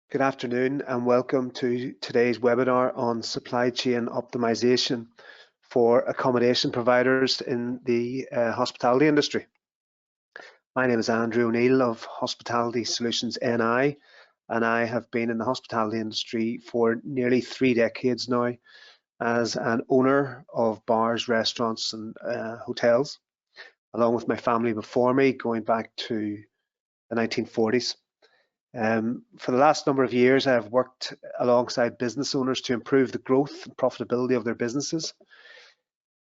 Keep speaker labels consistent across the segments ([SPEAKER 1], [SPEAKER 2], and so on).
[SPEAKER 1] Good afternoon and welcome to today's webinar on supply chain optimization for accommodation providers in the hospitality industry. My name is Andrew O'Neill of Hospitality Solutions NI, and I have been in the hospitality industry for nearly 3 decades now as an owner of bars, restaurants and hotels, along with my family before me going back to the 1940s. For the last number of years, I have worked alongside business owners to improve the growth and profitability of their businesses,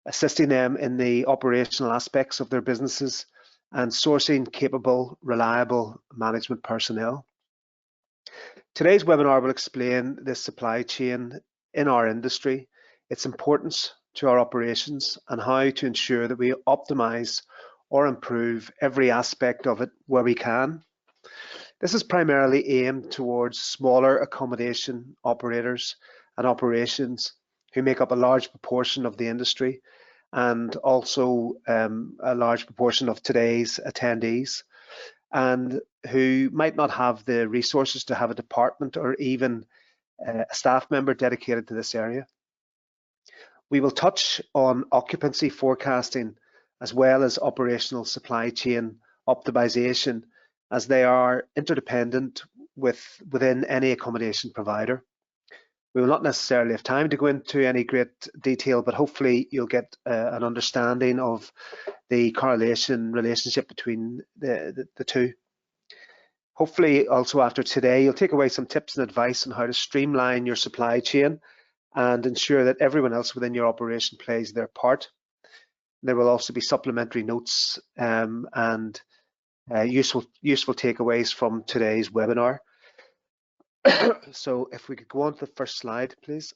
[SPEAKER 1] assisting them in the operational aspects of their businesses and sourcing capable, reliable management personnel. Today's webinar will explain the supply chain in our industry, its importance to our operations, and how to ensure that we optimize or improve every aspect of it where we can. This is primarily aimed towards smaller accommodation operators and operations who make up a large proportion of the industry and also a large proportion of today's attendees, and who might not have the resources to have a department or even a staff member dedicated to this area. We will touch on occupancy forecasting as well as operational supply chain optimization, as they are interdependent within any accommodation provider. We will not necessarily have time to go into any great detail, but hopefully you'll get an understanding of the correlation relationship between the two. Hopefully also after today, you'll take away some tips and advice on how to streamline your supply chain and ensure that everyone else within your operation plays their part. There will also be supplementary notes and useful takeaways from today's webinar. So if we could go on to the first slide, please.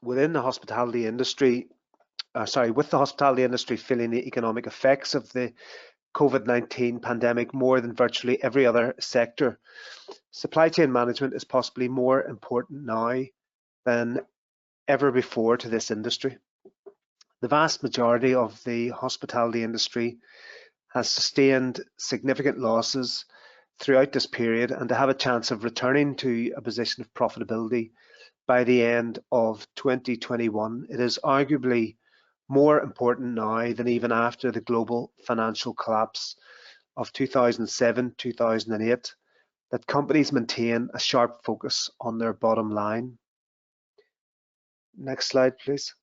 [SPEAKER 1] Within the hospitality industry, with the hospitality industry feeling the economic effects of the COVID-19 pandemic more than virtually every other sector, supply chain management is possibly more important now than ever before to this industry. The vast majority of the hospitality industry has sustained significant losses throughout this period, and to have a chance of returning to a position of profitability by the end of 2021, it is arguably more important now than even after the global financial collapse of 2007-2008 that companies maintain a sharp focus on their bottom line. Next slide, please.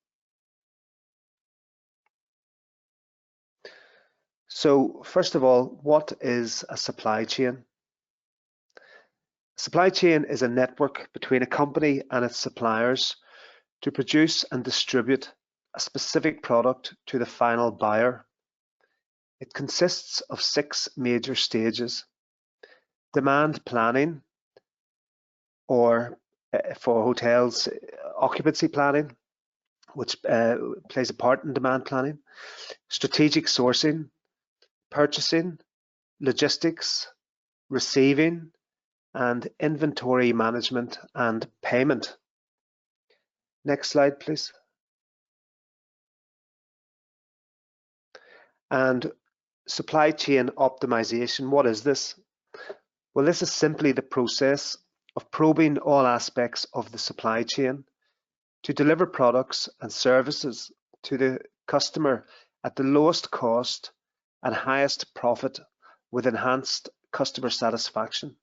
[SPEAKER 1] So first of all, what is a supply chain? Supply chain is a network between a company and its suppliers to produce and distribute a specific product to the final buyer. It consists of 6 major stages: demand planning, or for hotels, occupancy planning, which plays a part in demand planning, strategic sourcing, purchasing, logistics, receiving, and inventory management and payment. Next slide, please. And supply chain optimization, what is this? Well, this is simply the process of probing all aspects of the supply chain to deliver products and services to the customer at the lowest cost and highest profit with enhanced customer satisfaction.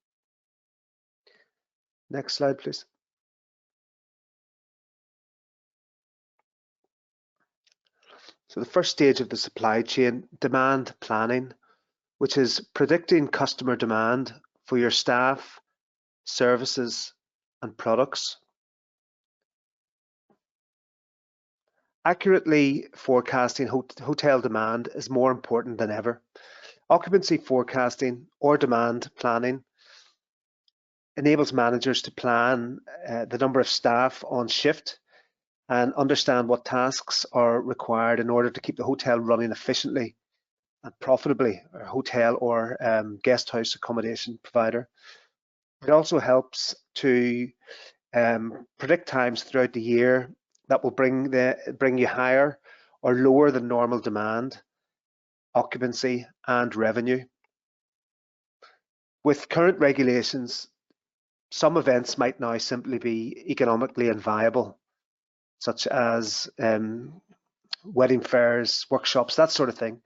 [SPEAKER 1] Next slide, please. So the first stage of the supply chain, demand planning, which is predicting customer demand for your staff, services, and products. Accurately forecasting hotel demand is more important than ever. Occupancy forecasting or demand planning enables managers to plan the number of staff on shift and understand what tasks are required in order to keep the hotel running efficiently and profitably, or hotel or guest house accommodation provider. It also helps to predict times throughout the year that will bring you higher or lower than normal demand, occupancy, and revenue. With current regulations, some events might now simply be economically inviable, such as wedding fairs, workshops, that sort of thing.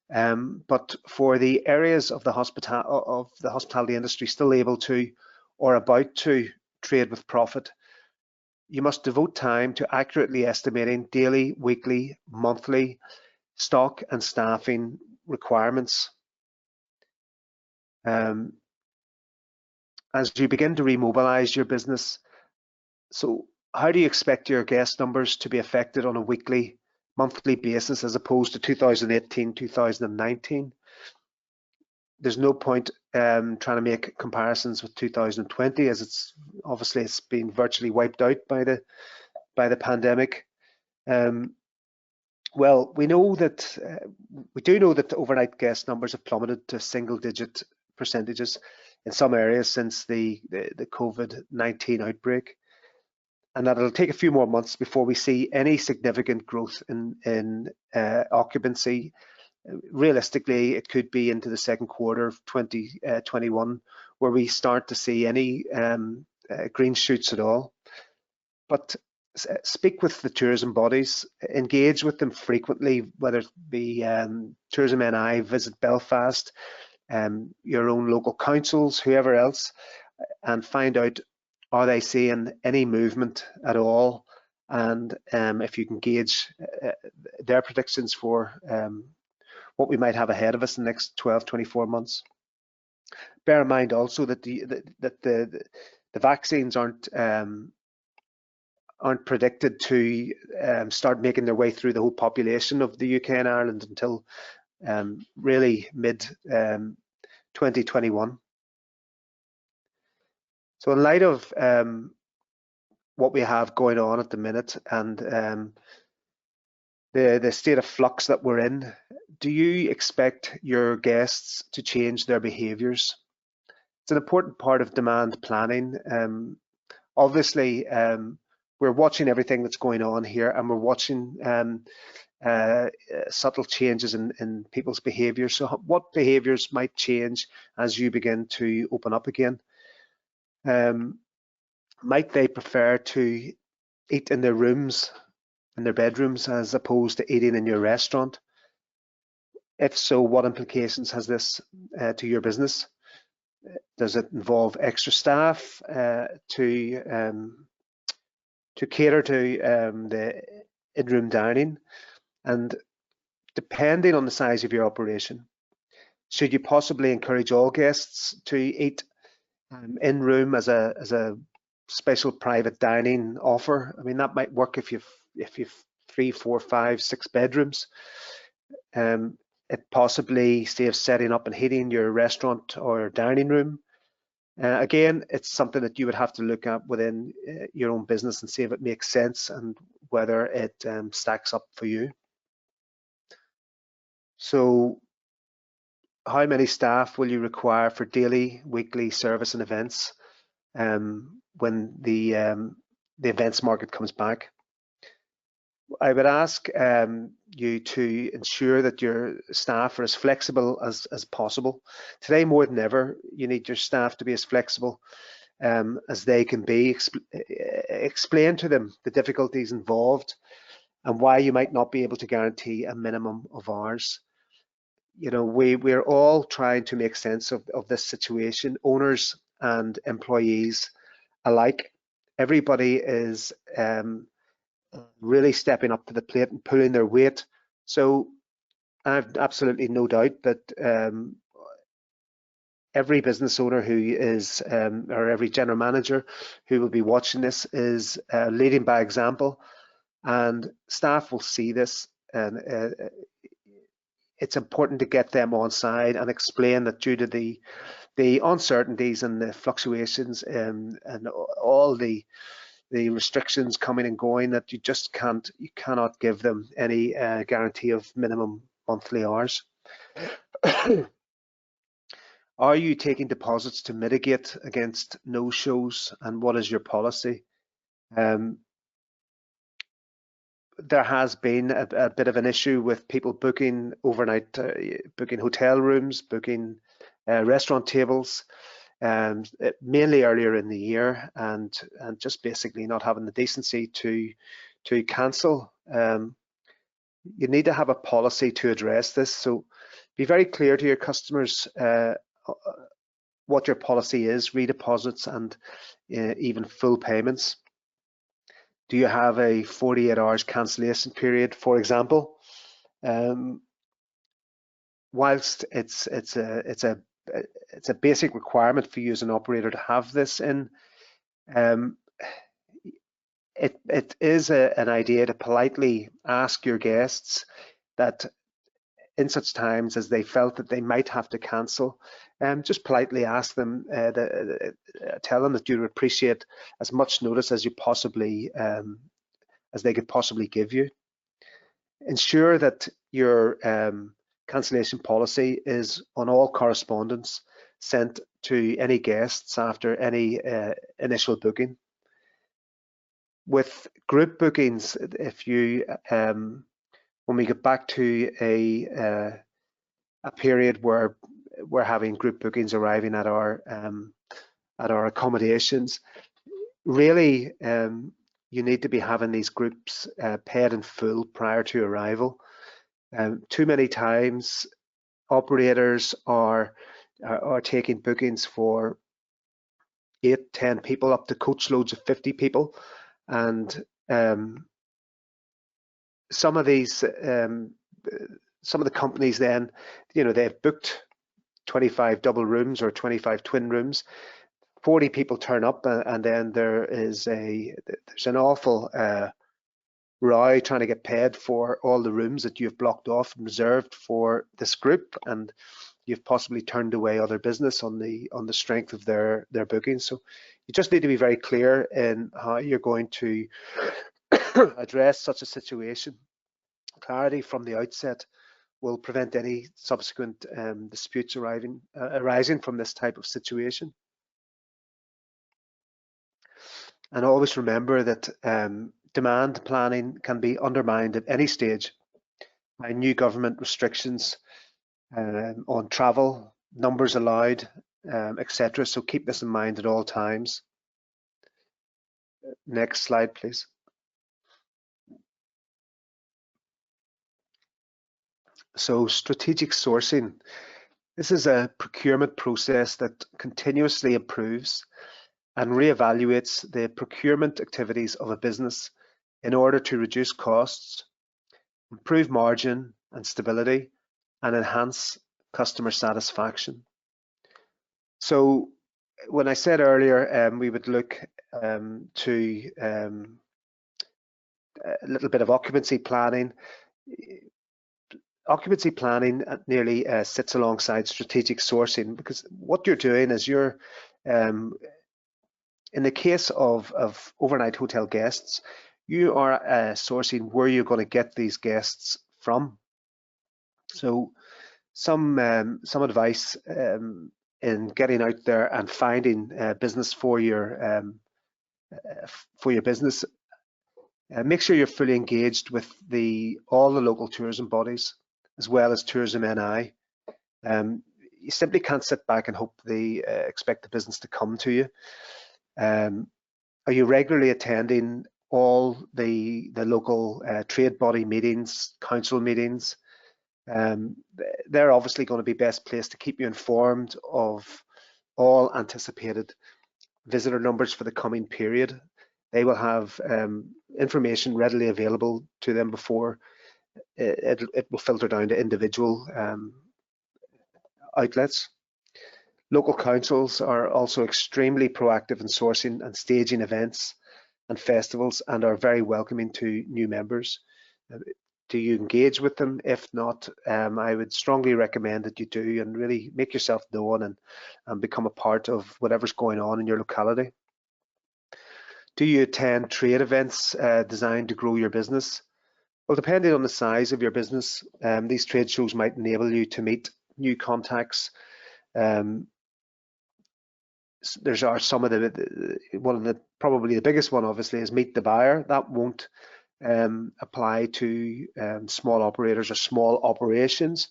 [SPEAKER 1] But for the areas of the hospitality industry still able to or about to trade with profit, you must devote time to accurately estimating daily, weekly, monthly stock and staffing requirements. As you begin to remobilize your business, so how do you expect your guest numbers to be affected on a weekly, monthly basis as opposed to 2018, 2019? There's no point trying to make comparisons with 2020, as it's been virtually wiped out by the pandemic. Well, we do know that overnight guest numbers have plummeted to single-digit percentages in some areas since the COVID-19 outbreak, and that it'll take a few more months before we see any significant growth in occupancy. Realistically, it could be into the second quarter of 2021 where we start to see any green shoots at all. But speak with the tourism bodies, engage with them frequently, whether it be Tourism NI, Visit Belfast, your own local councils, whoever else, and find out, are they seeing any movement at all? And if you can gauge their predictions for what we might have ahead of us in the next 12, 24 months. Bear in mind also that the vaccines aren't predicted to start making their way through the whole population of the UK and Ireland until really mid 2021. So in light of what we have going on at the minute and the state of flux that we're in, do you expect your guests to change their behaviours? It's an important part of demand planning. Obviously, we're watching everything that's going on here, and we're watching subtle changes in people's behaviour. So what behaviours might change as you begin to open up again? Might they prefer to eat in their rooms, in their bedrooms, as opposed to eating in your restaurant? If so, what implications has this to your business? Does it involve extra staff to cater to the in-room dining? And depending on the size of your operation, should you possibly encourage all guests to eat in-room as a special private dining offer? I mean, that might work if you've 3, 4, 5, 6 bedrooms. It possibly saves setting up and heating your restaurant or dining room. Again, it's something that you would have to look at within your own business and see if it makes sense and whether it stacks up for you. So how many staff will you require for daily, weekly service and events when the events market comes back? I would ask you to ensure that your staff are as flexible as possible. Today, more than ever, you need your staff to be as flexible as they can be. Explain to them the difficulties involved and why you might not be able to guarantee a minimum of hours. You know, we're all trying to make sense of this situation, owners and employees alike. Everybody is really stepping up to the plate and pulling their weight. So I've absolutely no doubt that every business owner who is, or every general manager who will be watching this is leading by example, and staff will see this, and it's important to get them on side and explain that due to the uncertainties and the fluctuations and all the restrictions coming and going, that you cannot give them any guarantee of minimum monthly hours. Are you taking deposits to mitigate against no-shows, and what is your policy? There has been a bit of an issue with people booking overnight, booking hotel rooms, booking restaurant tables, mainly earlier in the year, and just basically not having the decency to cancel. You need to have a policy to address this. So be very clear to your customers what your policy is, redeposits and even full payments. Do you have a 48 hours cancellation period, for example? Whilst it's a basic requirement for you as an operator to have this in, it is an idea to politely ask your guests that in such times as they felt that they might have to cancel, just politely ask them, tell them that you would appreciate as much notice as you possibly, as they could possibly give you. Ensure that your cancellation policy is on all correspondence sent to any guests after any initial booking. With group bookings, if you when we get back to a period where we're having group bookings arriving at our accommodations, really you need to be having these groups paid in full prior to arrival. Too many times operators are taking bookings for 8, 10 people, up to coach loads of 50 people, and some of the companies then, they've booked 25 double rooms or 25 twin rooms. 40 people turn up, and then there's an awful row trying to get paid for all the rooms that you've blocked off and reserved for this group, and you've possibly turned away other business on the strength of their bookings. So you just need to be very clear in how you're going to address such a situation. Clarity from the outset will prevent any subsequent disputes arising from this type of situation. And always remember that demand planning can be undermined at any stage by new government restrictions on travel, numbers allowed, etc. So keep this in mind at all times. Next slide, please. So strategic sourcing. This is a procurement process that continuously improves and reevaluates the procurement activities of a business in order to reduce costs, improve margin and stability, and enhance customer satisfaction. So when I said earlier we would look to a little bit of occupancy planning, occupancy planning nearly sits alongside strategic sourcing, because what you're doing is you're in the case of overnight hotel guests, you are sourcing where you're going to get these guests from. So some advice in getting out there and finding business for your business. Make sure you're fully engaged with all the local tourism bodies as well as Tourism NI. You simply can't sit back and hope they expect the business to come to you. Are you regularly attending all the local trade body meetings, council meetings? They're obviously going to be best placed to keep you informed of all anticipated visitor numbers for the coming period. They will have information readily available to them before it will filter down to individual outlets. Local councils are also extremely proactive in sourcing and staging events and festivals, and are very welcoming to new members. Do you engage with them? If not, I would strongly recommend that you do, and really make yourself known and become a part of whatever's going on in your locality. Do you attend trade events designed to grow your business? Well, depending on the size of your business, these trade shows might enable you to meet new contacts. There's some of probably the biggest one obviously is meet the buyer. That won't apply to small operators or small operations,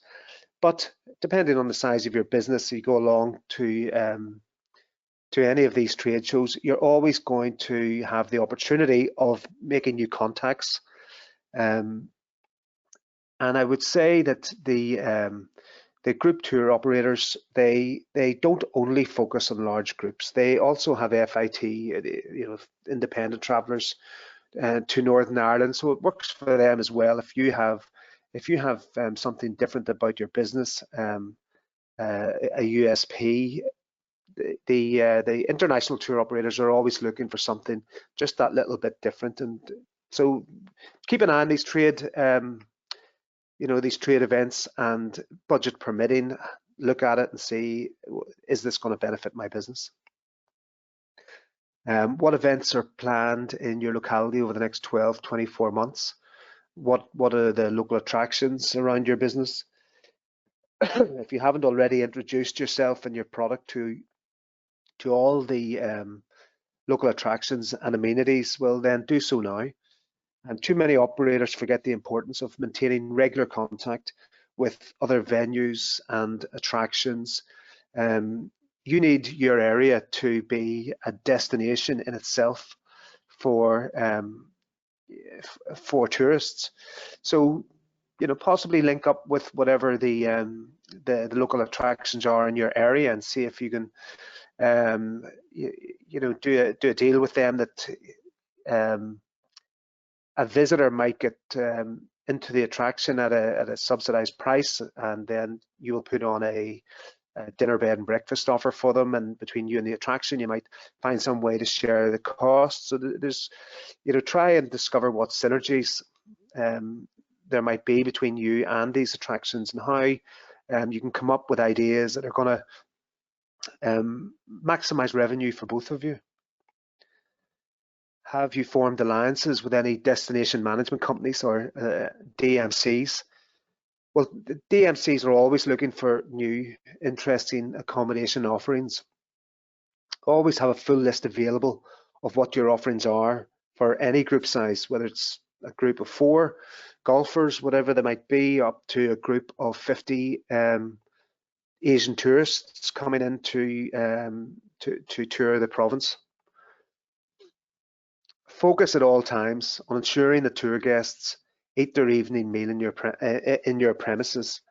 [SPEAKER 1] But depending on the size of your business, you go along to any of these trade shows, you're always going to have the opportunity of making new contacts. And I would say that the group tour operators, they don't only focus on large groups. They also have FIT, independent travellers to Northern Ireland. So it works for them as well. If you have something different about your business, a USP, the international tour operators are always looking for something just that little bit different. And so keep an eye on these trade events, and budget permitting, look at it and see, is this going to benefit my business? What events are planned in your locality over the next 12, 24 months? What are the local attractions around your business? If you haven't already introduced yourself and your product to all the local attractions and amenities, well, then do so now. And too many operators forget the importance of maintaining regular contact with other venues and attractions. You need your area to be a destination in itself for tourists. So, possibly link up with whatever the local attractions are in your area, and see if you can do a deal with them that a visitor might get into the attraction at a subsidized price, and then you will put on a dinner, bed and breakfast offer for them, and between you and the attraction you might find some way to share the cost. So there's, try and discover what synergies there might be between you and these attractions, and how you can come up with ideas that are going to maximize revenue for both of you. Have you formed alliances with any destination management companies or DMCs? Well, the DMCs are always looking for new, interesting accommodation offerings. Always have a full list available of what your offerings are for any group size, whether it's a group of 4 golfers, whatever they might be, up to a group of 50 Asian tourists coming in to tour the province. Focus at all times on ensuring that tour guests eat their evening meal in your premises.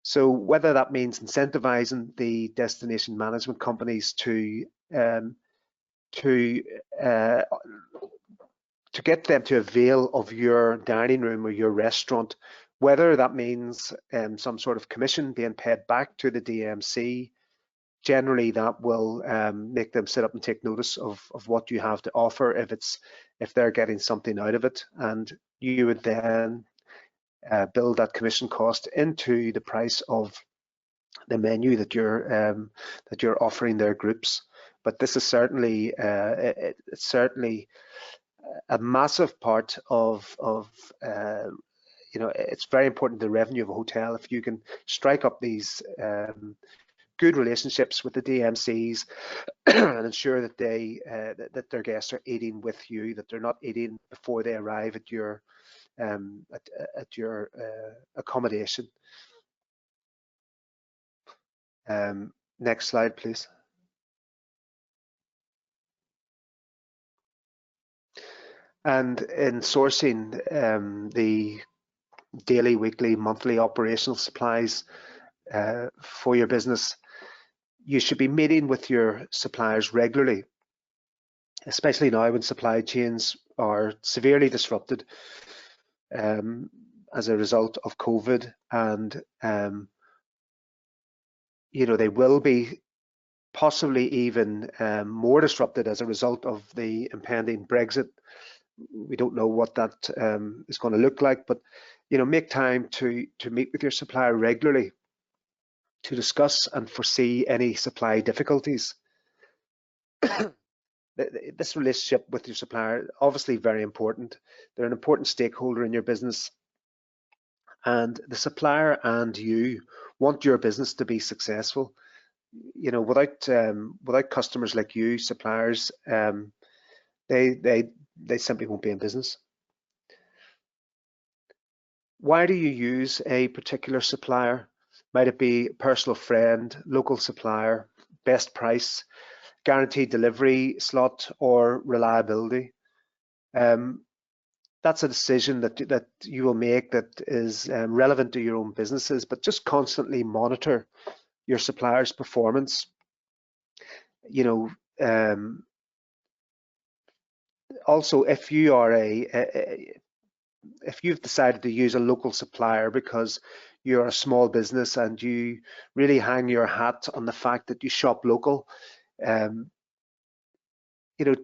[SPEAKER 1] So whether that means incentivizing the destination management companies to get them to avail of your dining room or your restaurant, whether that means some sort of commission being paid back to the DMC, generally that will make them sit up and take notice of what you have to offer if they're getting something out of it, and you would then build that commission cost into the price of the menu that you're offering their groups. But this is certainly it's certainly a massive part of it's very important to the revenue of a hotel. If you can strike up these good relationships with the DMCs and ensure that that their guests are eating with you, that they're not eating before they arrive at your accommodation. Next slide, please. And in sourcing the daily, weekly, monthly operational supplies for your business, you should be meeting with your suppliers regularly, especially now when supply chains are severely disrupted as a result of COVID, and they will be possibly even more disrupted as a result of the impending Brexit. We don't know what that is going to look like, but make time to meet with your supplier regularly to discuss and foresee any supply difficulties. This relationship with your supplier, obviously very important. They're an important stakeholder in your business, and the supplier and you want your business to be successful. Without customers like you, suppliers, they simply won't be in business. Why do you use a particular supplier? Might it be personal friend, local supplier, best price, guaranteed delivery slot, or reliability? That's a decision that you will make that is relevant to your own businesses, but just constantly monitor your supplier's performance. You know, also if you are if you've decided to use a local supplier because you're a small business and you really hang your hat on the fact that you shop local, you know,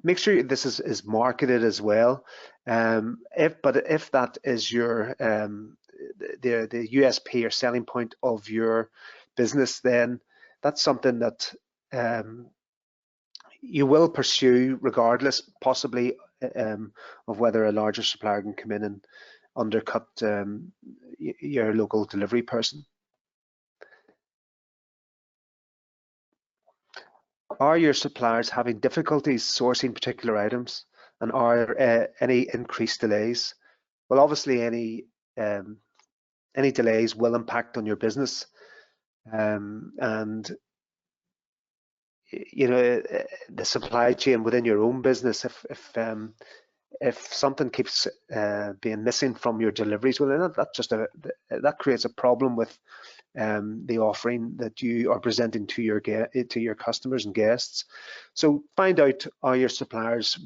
[SPEAKER 1] make sure this is marketed as well. If that is your the USP or selling point of your business, then that's something that you will pursue regardless, possibly of whether a larger supplier can come in and undercut your local delivery person. Are your suppliers having difficulties sourcing particular items, and are any increased delays? Well, obviously any delays will impact on your business, and you know the supply chain within your own business. If something keeps being missing from your deliveries, well, then that creates a problem with the offering that you are presenting to your customers and guests. So find out from your suppliers,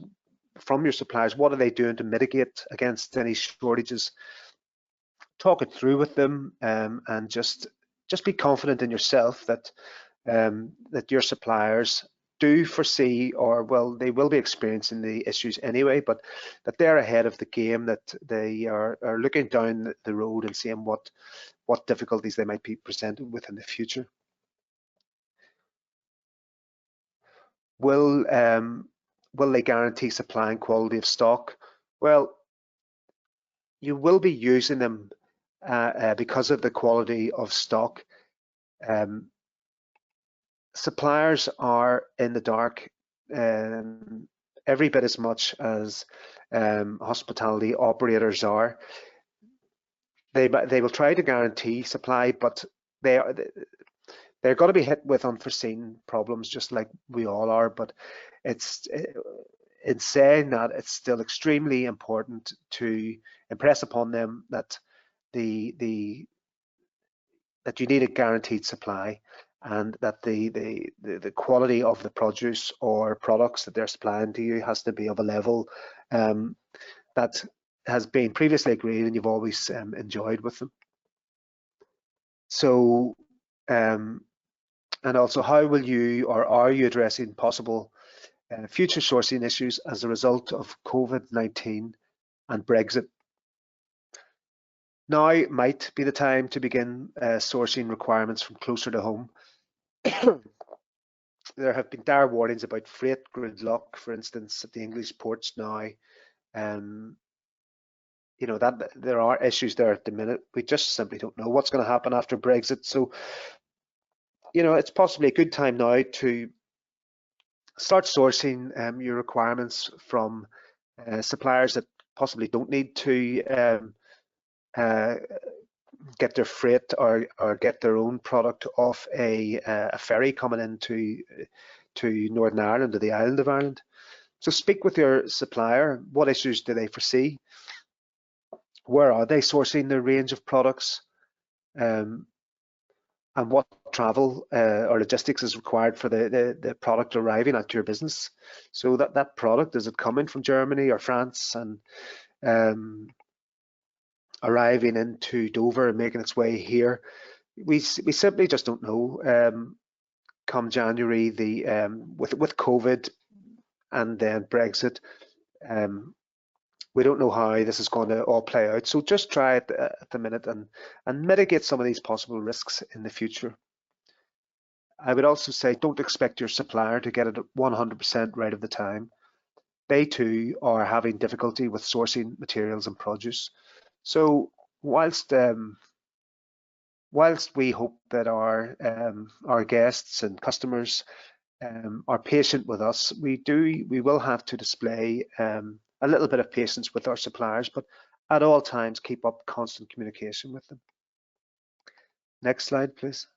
[SPEAKER 1] what are they doing to mitigate against any shortages. Talk it through with them, and just be confident in yourself that that your suppliers do foresee, or well, they will be experiencing the issues anyway, but that they're ahead of the game, that they are looking down the road and seeing what difficulties they might be presented with in the future. Will they guarantee supply and quality of stock? Well, you will be using them because of the quality of stock. Suppliers are in the dark every bit as much as hospitality operators are. They will try to guarantee supply, but they're going to be hit with unforeseen problems, just like we all are. But it's in saying that, it's still extremely important to impress upon them that that you need a guaranteed supply, and that the quality of the produce or products that they're supplying to you has to be of a level that has been previously agreed and you've always enjoyed with them. So, and also, how will you, or are you addressing possible future sourcing issues as a result of COVID-19 and Brexit? Now might be the time to begin sourcing requirements from closer to home. There have been dire warnings about freight gridlock, for instance, at the English ports now. You know that there are issues there at the minute. We just simply don't know what's going to happen after Brexit. So, you know, it's possibly a good time now to start sourcing your requirements from suppliers that possibly don't need to get their freight or get their own product off a ferry coming into Northern Ireland, or the island of Ireland. So speak with your supplier. What issues do they foresee? Where are they sourcing their range of products? And what travel or logistics is required for the product arriving at your business? So that product, is it coming from Germany or France and arriving into Dover and making its way here? We simply just don't know. Come January, with COVID and then Brexit, we don't know how this is going to all play out. So just try it at the minute and mitigate some of these possible risks in the future. I would also say, don't expect your supplier to get it 100% right of the time. They too are having difficulty with sourcing materials and produce. So whilst we hope that our guests and customers are patient with us, we will have to display a little bit of patience with our suppliers, but at all times keep up constant communication with them. Next slide, please.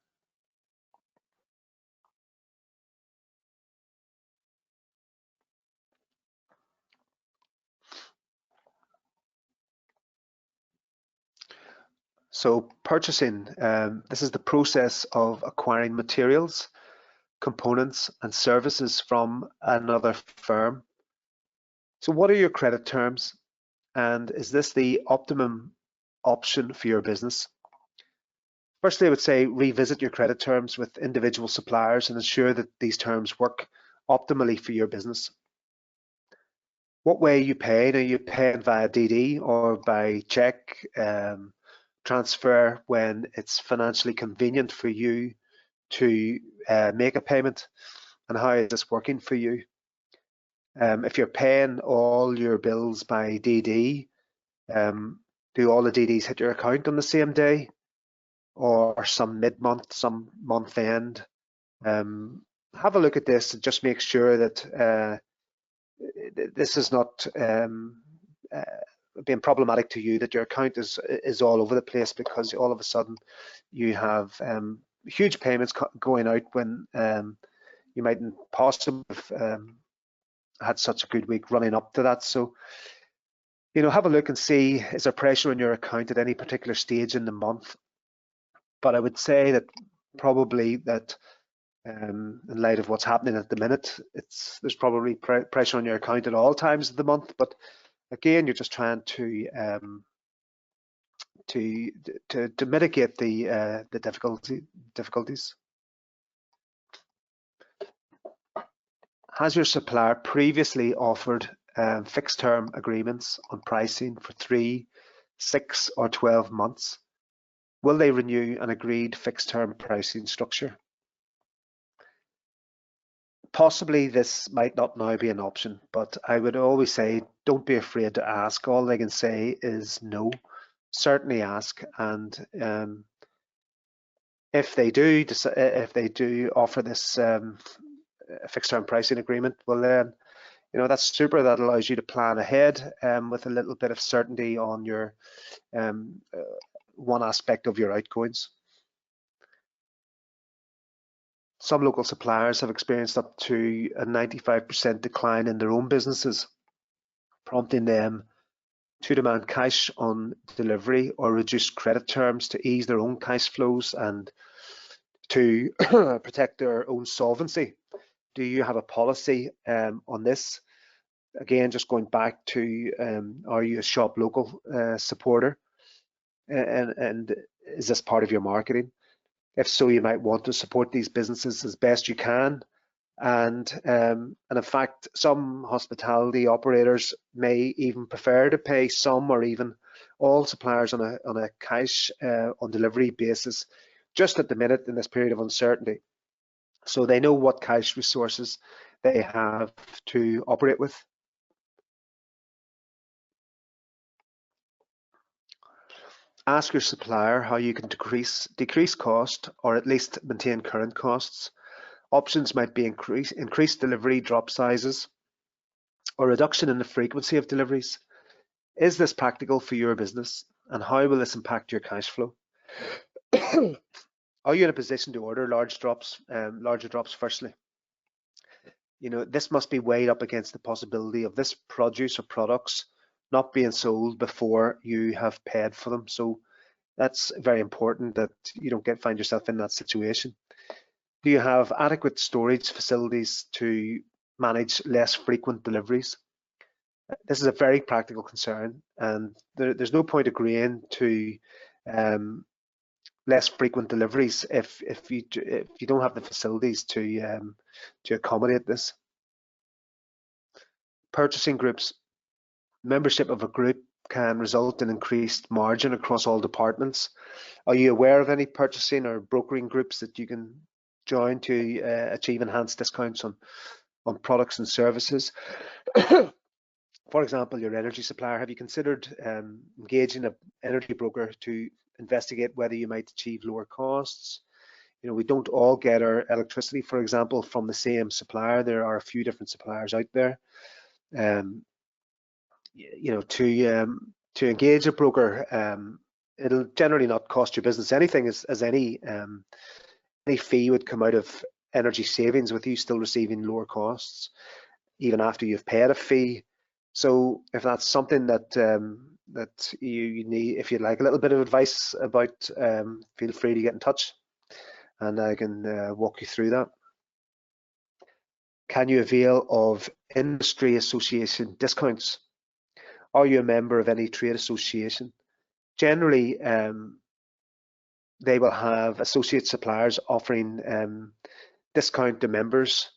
[SPEAKER 1] So purchasing, this is the process of acquiring materials, components and services from another firm. So what are your credit terms, and is this the optimum option for your business? Firstly, I would say revisit your credit terms with individual suppliers and ensure that these terms work optimally for your business. What way you pay? Are you paying via DD or by check, transfer when it's financially convenient for you to make a payment? And how is this working for you? If you're paying all your bills by DD, do all the DDs hit your account on the same day, or some mid-month, some month end? Have a look at this and just make sure that this is not being problematic to you, that your account is all over the place because all of a sudden you have huge payments going out when you mightn't possibly have had such a good week running up to that. So, you know, have a look and see, is there pressure on your account at any particular stage in the month? But I would say that probably that in light of what's happening at the minute, there's probably pressure on your account at all times of the month. But again, you're just trying to mitigate the difficulties. Has your supplier previously offered fixed term agreements on pricing for 3, 6 or 12 months? Will they renew an agreed fixed term pricing structure? Possibly this might not now be an option, but I would always say don't be afraid to ask. All I can say is no. Certainly ask, and if they do offer this fixed term pricing agreement, well then, you know, that's super. That allows you to plan ahead with a little bit of certainty on your one aspect of your outgoings. Some local suppliers have experienced up to a 95% decline in their own businesses, prompting them to demand cash on delivery or reduce credit terms to ease their own cash flows and to protect their own solvency. Do you have a policy on this? Again, just going back to, are you a shop local supporter? And is this part of your marketing? If so, you might want to support these businesses as best you can. And in fact, some hospitality operators may even prefer to pay some or even all suppliers on a cash on delivery basis, just at the minute in this period of uncertainty. So they know what cash resources they have to operate with. Ask your supplier how you can decrease cost or at least maintain current costs. Options might be increased delivery drop sizes or reduction in the frequency of deliveries. Is this practical for your business, and how will this impact your cash flow? Are you in a position to order larger drops firstly? You know, this must be weighed up against the possibility of this produce or products not being sold before you have paid for them. So that's very important that you don't find yourself in that situation. Do you have adequate storage facilities to manage less frequent deliveries? This is a very practical concern, and there's no point agreeing to less frequent deliveries if you don't have the facilities to accommodate this. Purchasing groups. Membership of a group can result in increased margin across all departments. Are you aware of any purchasing or brokering groups that you can join to achieve enhanced discounts on products and services? For example, your energy supplier, have you considered engaging an energy broker to investigate whether you might achieve lower costs? You know, we don't all get our electricity, for example, from the same supplier. There are a few different suppliers out there. You know, to engage a broker it'll generally not cost your business anything, as any fee would come out of energy savings, with you still receiving lower costs even after you've paid a fee. So if that's something that that you need, if you'd like a little bit of advice about, feel free to get in touch and I can walk you through that. Can you avail of industry association discounts? Are you a member of any trade association? Generally, they will have associate suppliers offering discount to members.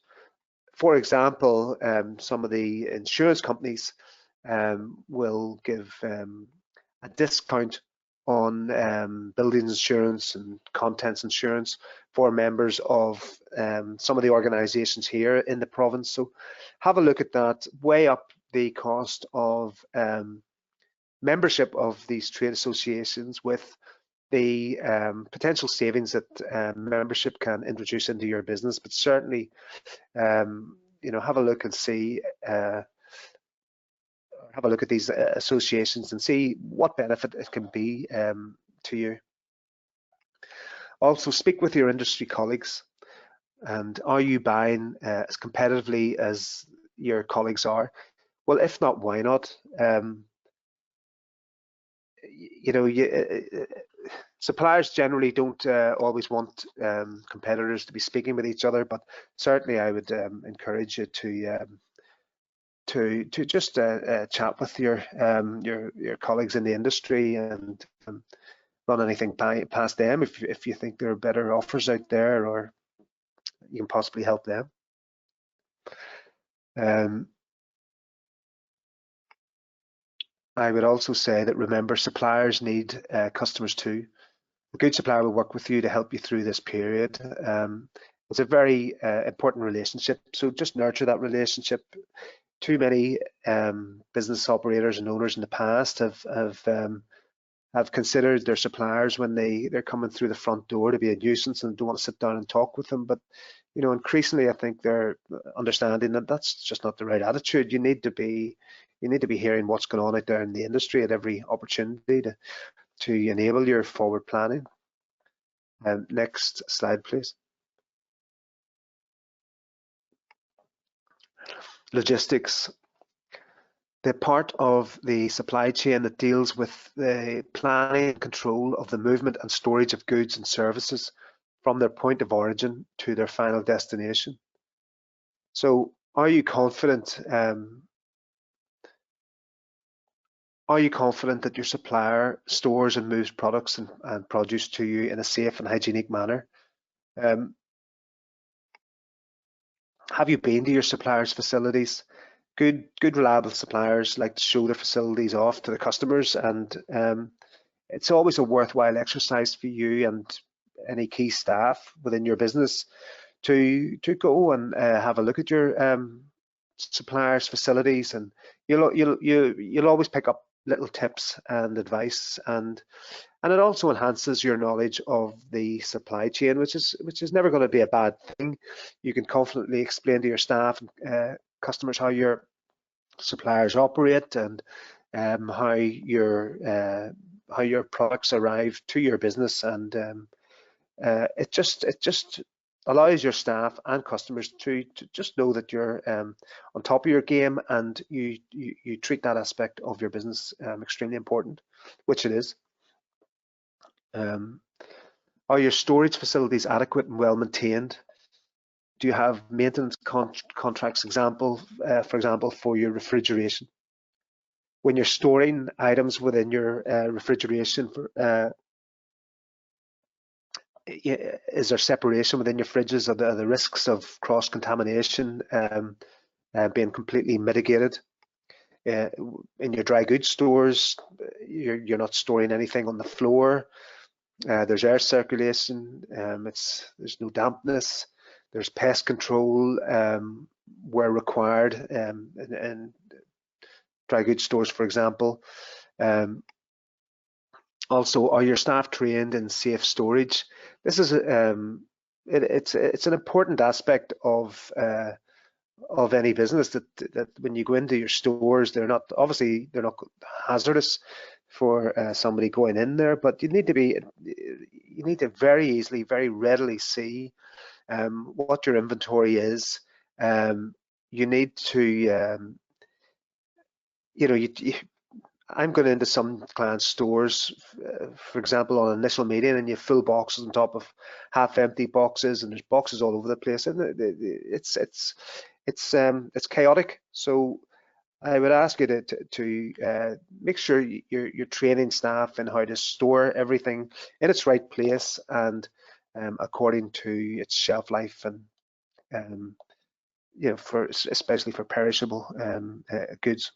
[SPEAKER 1] For example, some of the insurance companies will give a discount on buildings insurance and contents insurance for members of some of the organisations here in the province. So have a look at that, weigh up the cost of membership of these trade associations with the potential savings that membership can introduce into your business. But certainly, you know, have a look and see, have a look at these associations and see what benefit it can be to you. Also, speak with your industry colleagues. And are you buying as competitively as your colleagues are? Well, if not, why not? You know, suppliers generally don't always want competitors to be speaking with each other, but certainly I would encourage you to just chat with your colleagues in the industry and run anything past them if you think there are better offers out there, or you can possibly help them. I would also say that, remember, suppliers need customers too. A good supplier will work with you to help you through this period. It's a very important relationship, so just nurture that relationship. Too many business operators and owners in the past have considered their suppliers when they're coming through the front door to be a nuisance and don't want to sit down and talk with them. But you know, increasingly, I think they're understanding that that's just not the right attitude. You need to be hearing what's going on out there in the industry at every opportunity to enable your forward planning. Next slide, please. Logistics. The part of the supply chain that deals with the planning and control of the movement and storage of goods and services from their point of origin to their final destination. So are you confident that your supplier stores and moves products and produce to you in a safe and hygienic manner? Have you been to your suppliers' facilities? Good reliable suppliers like to show their facilities off to the customers, and it's always a worthwhile exercise for you and any key staff within your business to go and have a look at your suppliers' facilities, and you'll always pick up little tips and advice, and it also enhances your knowledge of the supply chain, which is never going to be a bad thing. You can confidently explain to your staff and customers how your suppliers operate and how your products arrive to your business, and it just allows your staff and customers to just know that you're on top of your game, and you treat that aspect of your business extremely important, which it is. Are your storage facilities adequate and well maintained? Do you have maintenance contracts, for example, for your refrigeration? When you're storing items within your refrigeration, is there separation within your fridges? Are the risks of cross-contamination being completely mitigated? In your dry goods stores, you're not storing anything on the floor. There's air circulation. There's no dampness. There's pest control where required in dry goods stores, for example. Also, are your staff trained in safe storage? This is it's an important aspect of any business that when you go into your stores, they're not hazardous. for somebody going in there, but you need to very easily, very readily see what your inventory is. You need to, I'm going into some client stores, for example, on an initial meeting, and you have full boxes on top of half-empty boxes, and there's boxes all over the place, and it's chaotic. So I would ask you to make sure you're training staff in how to store everything in its right place and according to its shelf life, and especially for perishable goods.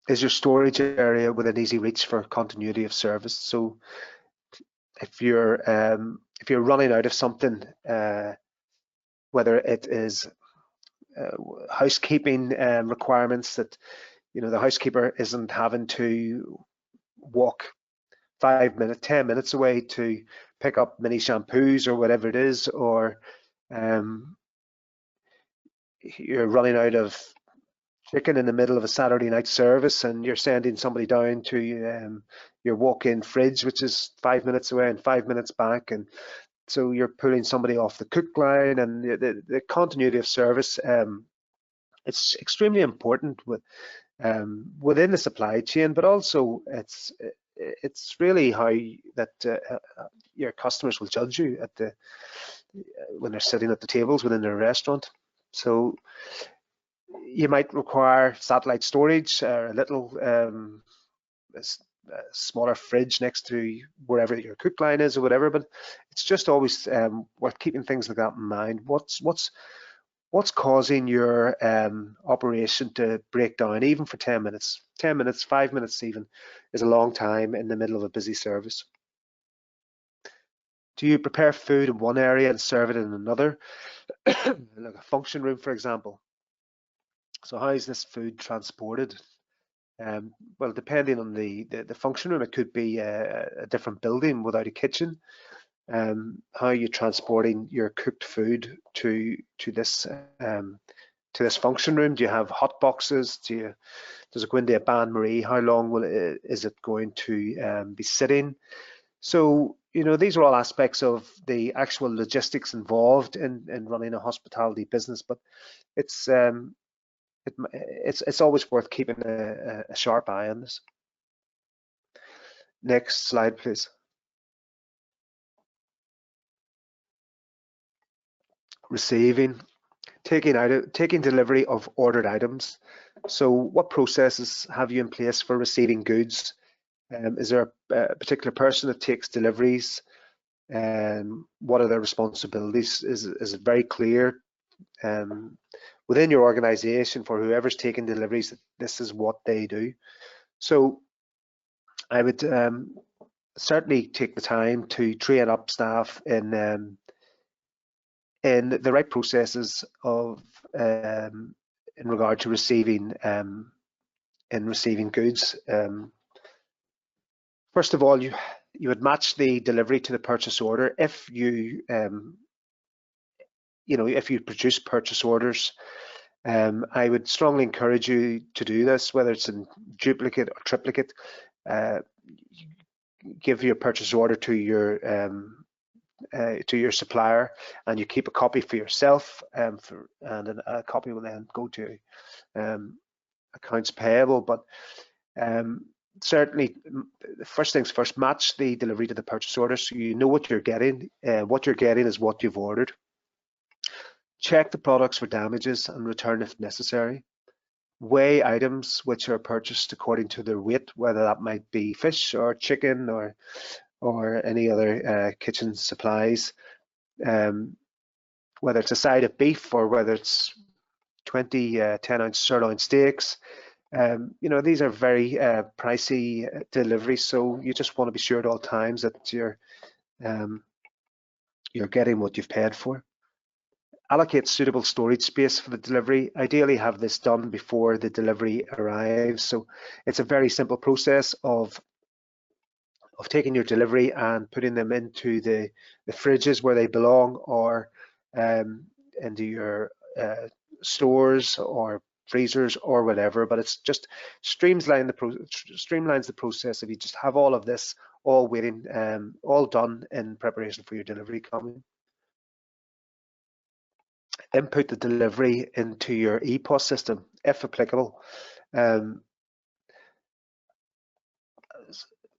[SPEAKER 1] Is your storage area within easy reach for continuity of service? So if you're running out of something, whether it is housekeeping requirements, that the housekeeper isn't having to walk 5 minutes, 10 minutes away to pick up mini shampoos or whatever it is, or you're running out of chicken in the middle of a Saturday night service and you're sending somebody down to your walk-in fridge, which is 5 minutes away and 5 minutes back, and so you're pulling somebody off the cook line, and the continuity of service, it's extremely important within the supply chain, but also it's really how that your customers will judge you when they're sitting at the tables within their restaurant. So you might require satellite storage, or a little a smaller fridge next to wherever your cook line is or whatever, but it's just always worth keeping things like that in mind. What's causing your operation to break down, even for 10 minutes? 10 minutes, 5 minutes even, is a long time in the middle of a busy service. Do you prepare food in one area and serve it in another? Like a function room, for example. So how is this food transported? Well, depending on the function room, it could be a different building without a kitchen. How are you transporting your cooked food to this function room? Do you have hot boxes? Does it go into a bain-marie? How long is it going to be sitting? So these are all aspects of the actual logistics involved in running a hospitality business, but it's always worth keeping a sharp eye on this. Next slide, please. Receiving, taking delivery of ordered items. So what processes have you in place for receiving goods? Is there a particular person that takes deliveries? What are their responsibilities? Is it very clear within your organization for whoever's taking deliveries that this is what they do? So I would certainly take the time to train up staff in the right processes of in regard to receiving goods. First of all, you would match the delivery to the purchase order. If you if you produce purchase orders, I would strongly encourage you to do this, whether it's in duplicate or triplicate. Give your purchase order to your supplier, and you keep a copy for yourself, and a copy will then go to accounts payable. But certainly, first things first, match the delivery to the purchase order so you know what you're getting. What you're getting is what you've ordered. Check the products for damages and return if necessary. Weigh items which are purchased according to their weight, whether that might be fish or chicken or any other kitchen supplies. Whether it's a side of beef or whether it's 20 10-ounce sirloin steaks. These are very pricey deliveries, so you just want to be sure at all times that you're getting what you've paid for. Allocate suitable storage space for the delivery. Ideally have this done before the delivery arrives. So it's a very simple process of taking your delivery and putting them into the fridges where they belong, or into your stores or freezers or whatever, but it's just streamlines the process if you just have all of this all waiting, all done in preparation for your delivery coming. Input the delivery into your EPOS system, if applicable.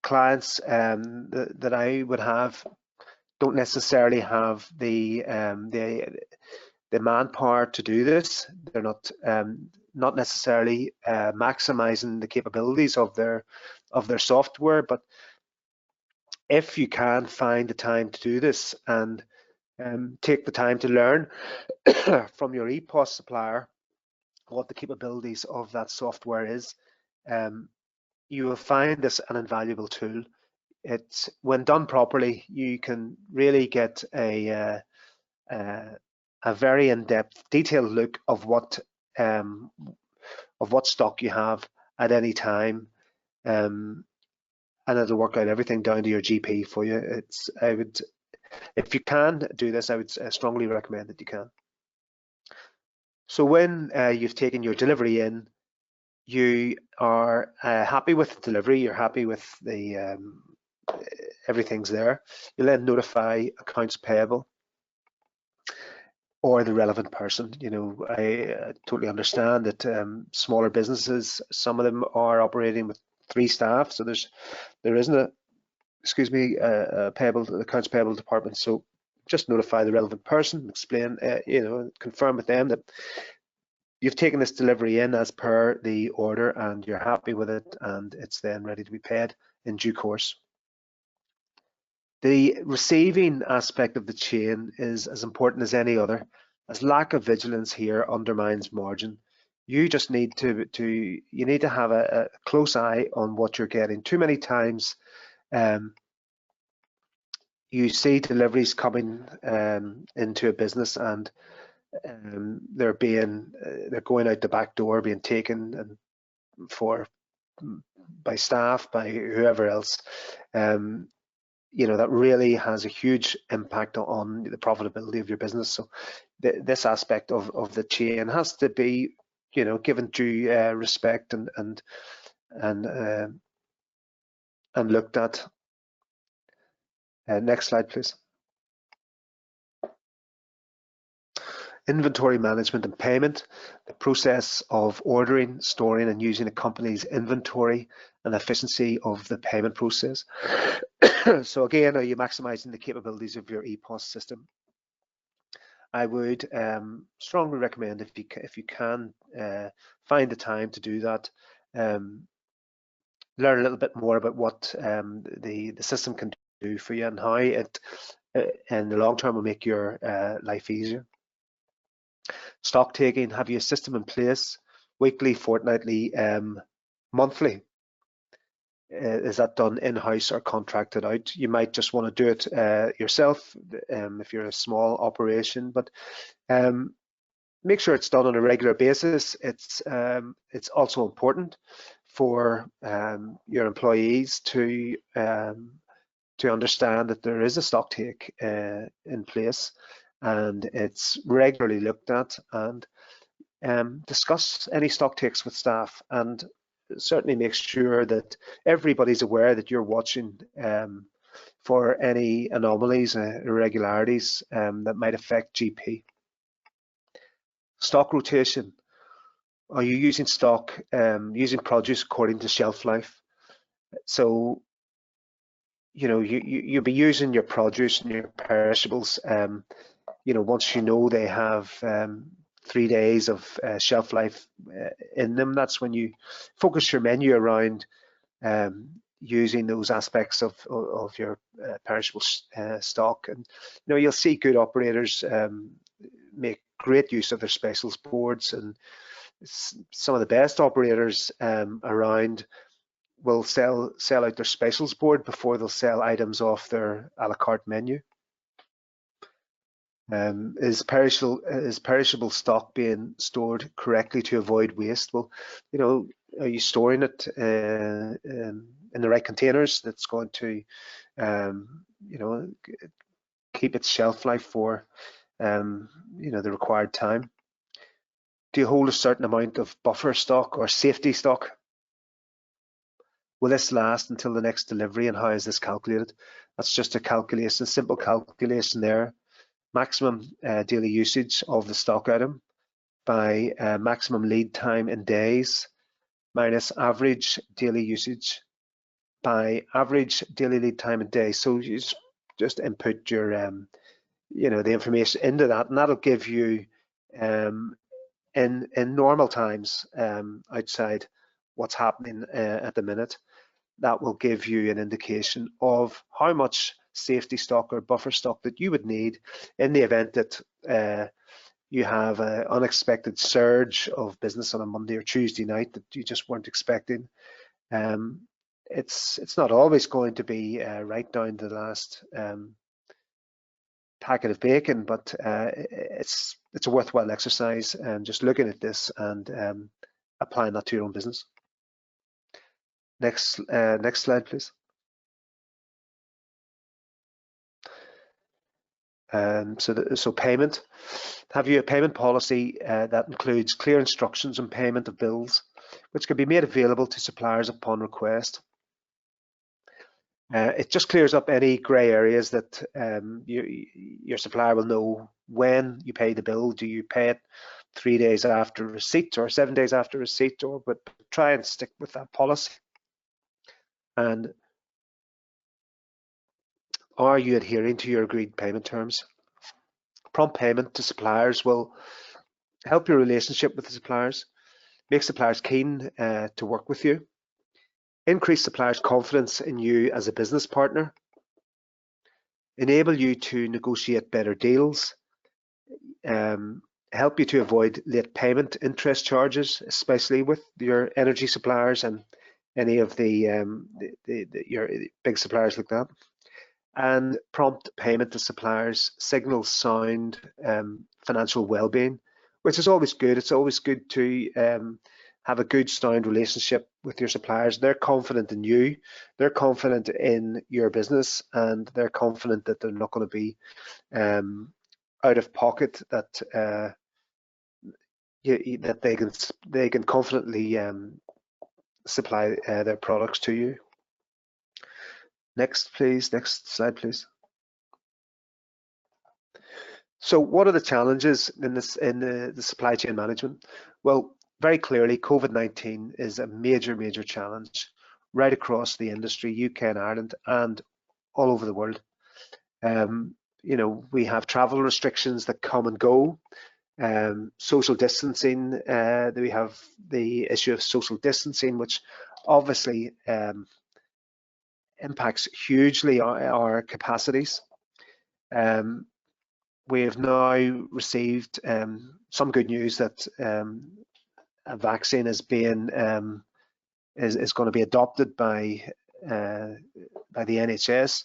[SPEAKER 1] Clients that I would have don't necessarily have the manpower to do this. They're not necessarily maximizing the capabilities of their software, but if you can find the time to do this and take the time to learn from your EPOS supplier what the capabilities of that software is, you will find this an invaluable tool. It's, when done properly, you can really get a very in-depth, detailed look of what stock you have at any time, and it'll work out everything down to your GP for you. If you can do this, I would strongly recommend that you can. So when you've taken your delivery in, you are happy with the delivery, you're happy with the everything's there, you'll then notify accounts payable or the relevant person. You know, I totally understand that smaller businesses, some of them are operating with 3 staff, so there isn't a accounts payable department. So just notify the relevant person, explain, confirm with them that you've taken this delivery in as per the order and you're happy with it, and it's then ready to be paid in due course. The receiving aspect of the chain is as important as any other, as lack of vigilance here undermines margin. You just need to have a close eye on what you're getting. Too many times you see deliveries coming into a business and they're going out the back door, being taken by staff, by whoever else. That really has a huge impact on the profitability of your business. So this aspect of the chain has to be, given due respect and looked at. Next slide, please. Inventory management and payment, the process of ordering, storing, and using a company's inventory, and efficiency of the payment process. So again, are you maximizing the capabilities of your EPOS system? I would strongly recommend, if you can find the time to do that, learn a little bit more about what the system can do for you and how it in the long term will make your life easier. Stock taking, have you a system in place, weekly, fortnightly, monthly? Is that done in-house or contracted out? You might just want to do it yourself if you're a small operation, but make sure it's done on a regular basis. It's also important for your employees to understand that there is a stock take in place, and it's regularly looked at, and discuss any stock takes with staff, and certainly make sure that everybody's aware that you're watching for any anomalies, irregularities that might affect GP. Stock rotation. Are you using stock, using produce according to shelf life? So, you'll be using your produce and your perishables, once they have 3 days of shelf life in them. That's when you focus your menu around using those aspects of your perishable stock. And you'll see good operators make great use of their specials boards, and some of the best operators around will sell out their specials board before they'll sell items off their a la carte menu. Is perishable stock being stored correctly to avoid waste? Well, are you storing it in the right containers that's going to keep its shelf life for the required time? Do you hold a certain amount of buffer stock or safety stock? Will this last until the next delivery, and how is this calculated? That's just a calculation, a simple calculation there. Maximum daily usage of the stock item by maximum lead time in days minus average daily usage by average daily lead time in days. So you just input your the information into that, and that'll give you in normal times outside what's happening at the minute, that will give you an indication of how much safety stock or buffer stock that you would need in the event that you have an unexpected surge of business on a Monday or Tuesday night that you just weren't expecting. It's not always going to be right down to the last packet of bacon, but it's a worthwhile exercise, and just looking at this and applying that to your own business. Next slide, please. So payment. Have you a payment policy that includes clear instructions on payment of bills, which can be made available to suppliers upon request? It just clears up any grey areas that your supplier will know when you pay the bill. Do you pay it 3 days after receipt or 7 days after receipt, but try and stick with that policy. And are you adhering to your agreed payment terms? Prompt payment to suppliers will help your relationship with the suppliers, make suppliers keen to work with you, increase suppliers' confidence in you as a business partner, enable you to negotiate better deals, help you to avoid late payment interest charges, especially with your energy suppliers and any of your big suppliers like that. And prompt payment to suppliers signals sound financial well-being, which is always good. It's always good to have a good, sound relationship with your suppliers. They're confident in you, they're confident in your business, and they're confident that they're not going to be out of pocket, that that they can confidently supply their products to you. Next, please. Next slide, please. So, what are the challenges in the supply chain management? Well, very clearly, COVID-19 is a major challenge right across the industry, UK and Ireland, and all over the world. We have travel restrictions that come and go. Social distancing. We have the issue of social distancing, which obviously impacts hugely our capacities. We have now received some good news that a vaccine is being is going to be adopted by the NHS,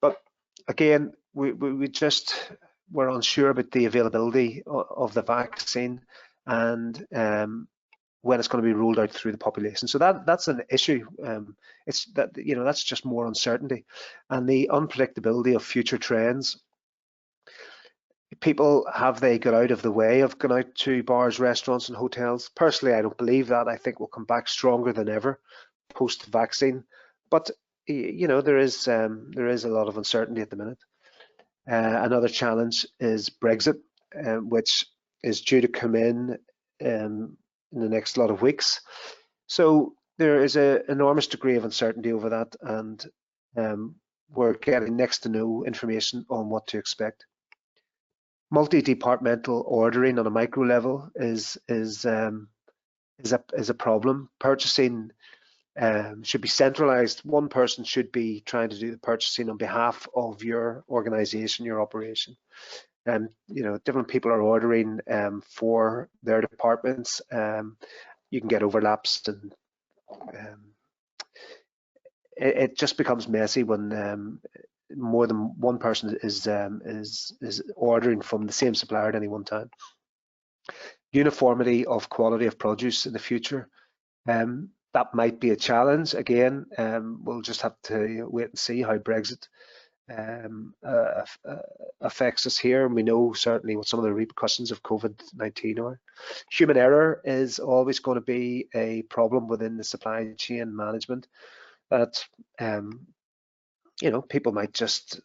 [SPEAKER 1] but again, we're unsure about the availability of the vaccine and when it's going to be rolled out through the population. So that's an issue. It's that that's just more uncertainty, and the unpredictability of future trends. People, have they got out of the way of going out to bars, restaurants, and hotels? Personally, I don't believe that. I think we'll come back stronger than ever post-vaccine. But there is a lot of uncertainty at the minute. Another challenge is Brexit, which is due to come in the next lot of weeks. So there is an enormous degree of uncertainty over that, and we're getting next to no information on what to expect. Multi-departmental ordering on a micro level is a problem. Purchasing should be centralized. One person should be trying to do the purchasing on behalf of your organization, your operation. And different people are ordering for their departments. You can get overlaps, and it just becomes messy when more than one person is ordering from the same supplier at any one time. Uniformity of quality of produce in the future. That might be a challenge. Again, we'll just have to wait and see how Brexit affects us here, and we know certainly what some of the repercussions of COVID-19 are. Human error is always going to be a problem within the supply chain management. That people might just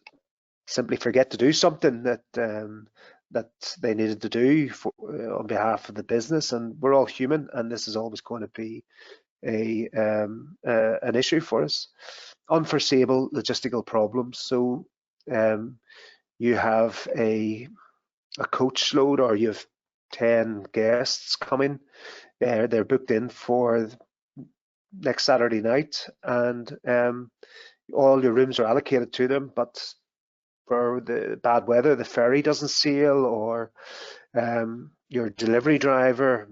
[SPEAKER 1] simply forget to do something that that they needed to do on behalf of the business, and we're all human, and this is always going to be an issue for us. Unforeseeable logistical problems. So you have a coach load, or you have 10 guests coming. They're booked in for next Saturday night, and all your rooms are allocated to them, but for the bad weather, the ferry doesn't sail, or your delivery driver,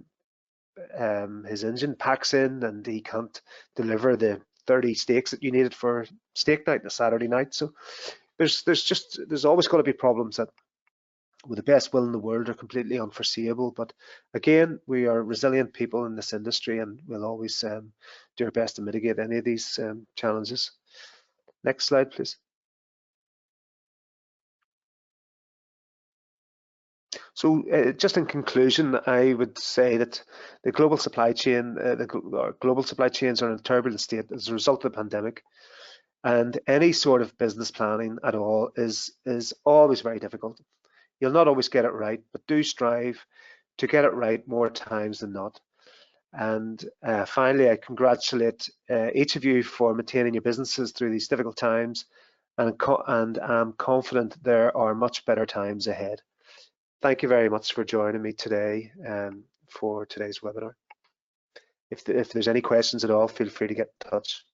[SPEAKER 1] his engine packs in and he can't deliver the 30 steaks that you needed for steak night on a Saturday night. So there's always going to be problems that, with the best will in the world, are completely unforeseeable. But again, we are resilient people in this industry, and we'll always do our best to mitigate any of these challenges. Next slide, please. So just in conclusion, I would say that the global supply chain, global supply chains are in a turbulent state as a result of the pandemic, and any sort of business planning at all is always very difficult. You'll not always get it right, but do strive to get it right more times than not. And finally, I congratulate each of you for maintaining your businesses through these difficult times, and I'm confident there are much better times ahead. Thank you very much for joining me today for today's webinar. If there's any questions at all, feel free to get in touch.